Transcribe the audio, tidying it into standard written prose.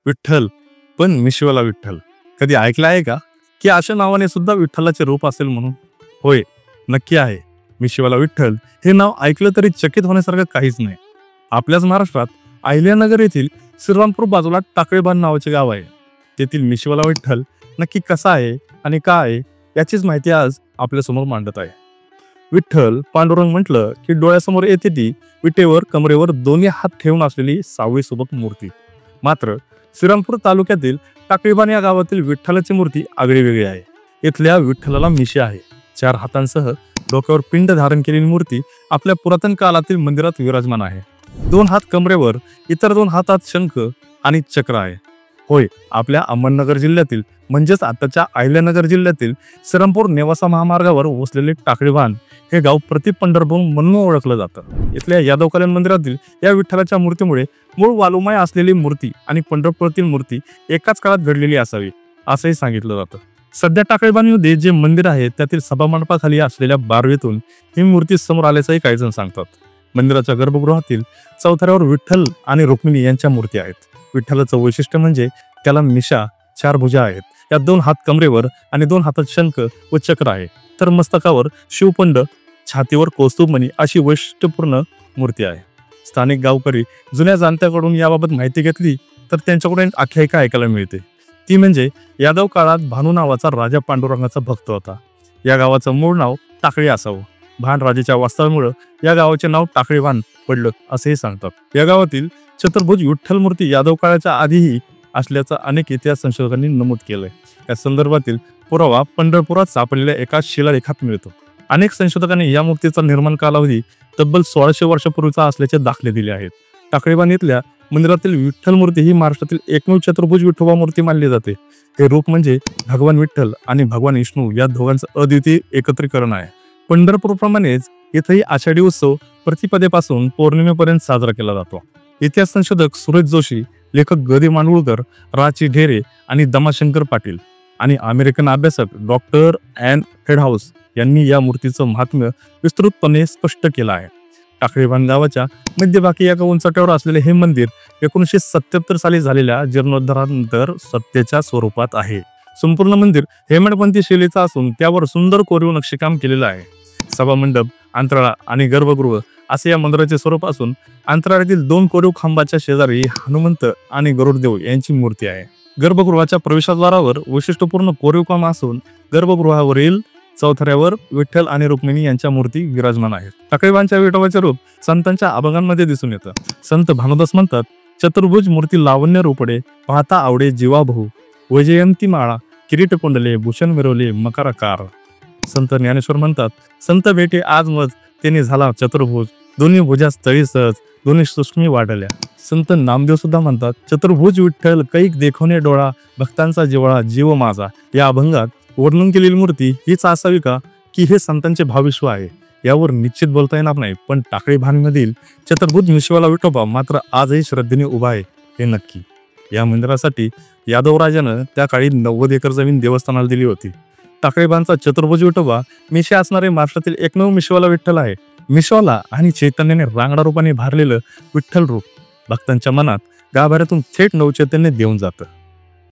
विठ्ठल पण मिशीवाला विठ्ठल. कधी ऐकलं आहे का की अशा नावाने सुद्धा विठ्ठलाचे रूप असेल म्हणून? होय, नक्की आहे. मिशीवाला विठ्ठल हे नाव ऐकलं तरी चकित होण्यासारखं काहीच नाही. आपल्याच महाराष्ट्रात अहिल्यानगर येथील श्रीरामपूर बाजूला टाकळीबांध नावाचे गाव आहे. तेथील मिशीवाला विठ्ठल नक्की कसा आहे आणि का आहे याचीच माहिती आज आपल्यासमोर मांडत आहे. विठ्ठल पांडुरंग म्हटलं की डोळ्यासमोर येते ती विटेवर कमरेवर दोन्ही हात ठेवून असलेली सावळी सोबत मूर्ती. मात्र श्रीरामपूर तालुक्यातील टाकळीबांध या गावातील विठ्ठलाची मूर्ती आगळी वेगळी आहे. इथल्या विठ्ठलाला मिशी आहे. 4 हातांसह डोक्यावर पिंड धारण केलेली मूर्ती आपल्या पुरातन काळातील मंदिरात विराजमान आहे. 2 हात कमरेवर, इतर 2 हातात शंख आणि चक्र आहे. होय, आपल्या अहमदनगर जिल्ह्यातील म्हणजेच आताच्या अहिल्यानगर जिल्ह्यातील श्रीरामपूर नेवासा महामार्गावर वसलेले टाकळीबांध हे गाव प्रति पंढरपूर म्हणून ओळखलं जातं. इथल्या यादव कल्याण मंदिरातील या विठ्ठलाच्या मूर्तीमुळे मूळ वालुमाय असलेली मूर्ती आणि पंढरपुरातील मूर्ती एकाच काळात घडलेली असावी असंही सांगितलं जातं. सध्या टाकळीबांधमध्ये जे मंदिर आहे त्यातील सभामंडपाखाली असलेल्या बारवेतून ही मूर्ती समोर आल्याचंही काही जण सांगतात. मंदिराच्या गर्भगृहातील चौथऱ्यावर विठ्ठल आणि रुक्मिणी यांच्या मूर्ती आहेत. विठ्ठलाचं वैशिष्ट्य म्हणजे त्याला मिशा, 4 भुजा आहेत. यात 2 हात कमरेवर आणि 2 हातात शंख व चक्र आहे. तर मस्तकावर शिवपंड, छातीवर कौस्तुभमणी अशी वैशिष्ट्यपूर्ण मूर्ती आहे. स्थानिक गावकरी जुन्या जाणत्याकडून याबाबत माहिती घेतली तर त्यांच्याकडून एक आख्यायिका ऐकायला मिळते. ती म्हणजे यादव काळात भानू नावाचा राजा पांडुरंगाचा भक्त होता. या गावाचं मूळ नाव टाकळी असावं. भान राजाच्या वास्तव्यामुळे या गावाचे नाव टाकळीबांध पडलं असेही सांगतात. या गावातील चतुर्भुज विठ्ठल मूर्ती यादव काळाच्या आधीही असल्याचं अनेक इतिहास संशोधकांनी नमूद केलंय. या संदर्भातील पुरावा पंढरपुरात सापडलेल्या एका शिलालेखात मिळतो. अनेक संशोधकांनी या मूर्तीचा निर्माण कालावधी तब्बल 1600 वर्षापूर्वीचा असल्याचे दाखले दिले आहेत. टाकळीबांध इथल्या मंदिरातील विठ्ठल मूर्ती ही महाराष्ट्रातील एकमेव चतुर्भुज विठोबा मूर्ती मानली जाते. हे रूप म्हणजे भगवान विठ्ठल आणि भगवान विष्णू या दोघांचं अद्वितीय एकत्रीकरण आहे. पंढरपूरप्रमाणेच इथेही आषाढी उत्सव प्रतिपदेपासून पौर्णिमेपर्यंत साजरा केला जातो. इतिहास संशोधक सुरेश जोशी, लेखक ग. दि. माडगूळकर, रा. ची. ढेरे आणि दमाशंकर पाटील आणि अमेरिकन अभ्यासक डॉक्टर ॲन हेडहाऊस यांनी या मूर्तीचं महात्म्य विस्तृतपणे स्पष्ट केलं आहे. टाकळीबांध गावाच्या मध्यभागी एका उंचाट्यावर असलेले हे मंदिर 1977 साली झालेल्या जीर्णोद्धारानंतर सत्तेच्या स्वरूपात आहे. संपूर्ण मंदिर हेमाडपंथी शैलीचं असून त्यावर सुंदर कोरीव नक्षीकाम केलेलं आहे. सभामंडप, अंतराळा आणि गर्भगृह असे या मंदिराचे स्वरूप असून अंतराळातील 2 कोरीव खांबाच्या शेजारी हनुमंत आणि गरुडदेव यांची मूर्ती आहे. गर्भगृहाच्या प्रवेशद्वारावर वैशिष्ट्यपूर्ण कोरीव काम असून गर्भगृहावरील चौथऱ्यावर विठ्ठल आणि रुक्मिणी यांच्या मूर्ती विराजमान आहेत. टाकळीबांधच्या विठोबाचे रूप संतांच्या अभंगांमध्ये दिसून येतं. संत भानुदास म्हणतात, चतुर्भुज मूर्ती लावण्य रूपडे, पाहता आवडे जीवाभाऊ, वैजयंती माळा, किरीट कुंडले, भूषण मिरवले मकराकार. संत ज्ञानेश्वर म्हणतात, संत भेटे आज मज त्यांनी झाला चतुर्भुज, दोन्ही भुजा स्थळी सहज, दोन्ही सूक्ष्मी वाढल्या. संत नामदेव सुद्धा म्हणतात, चतुर्भुज विठ्ठल कैक देखोने डोळा, भक्तांचा जिव्हाळा जीव माझा. या अभंगात वर्णन केलेली मूर्ती हीच असावी का की हे संतांचे भावविश्व आहे यावर निश्चित बोलता येणार नाही. पण टाकळीबांधमधील चतुर्भुज मिशीवाला विठोबा मात्र आजही श्रद्धेने उभा आहे हे नक्की. या मंदिरासाठी यादव राजानं त्या काळी 90 एकर जमीन देवस्थानाला दिली होती. टाकळीबांधचा चतुर्भुज विठोबा मिशी असणारे महाराष्ट्रातील एकमेव मिशीवाला विठ्ठल आहे. मिशीवाला आणि चैतन्याने रांगडा रूपाने भारलेलं विठ्ठल रूप भक्तांच्या मनात गाभाऱ्यातून थेट नवचैतन्य देऊन जातं.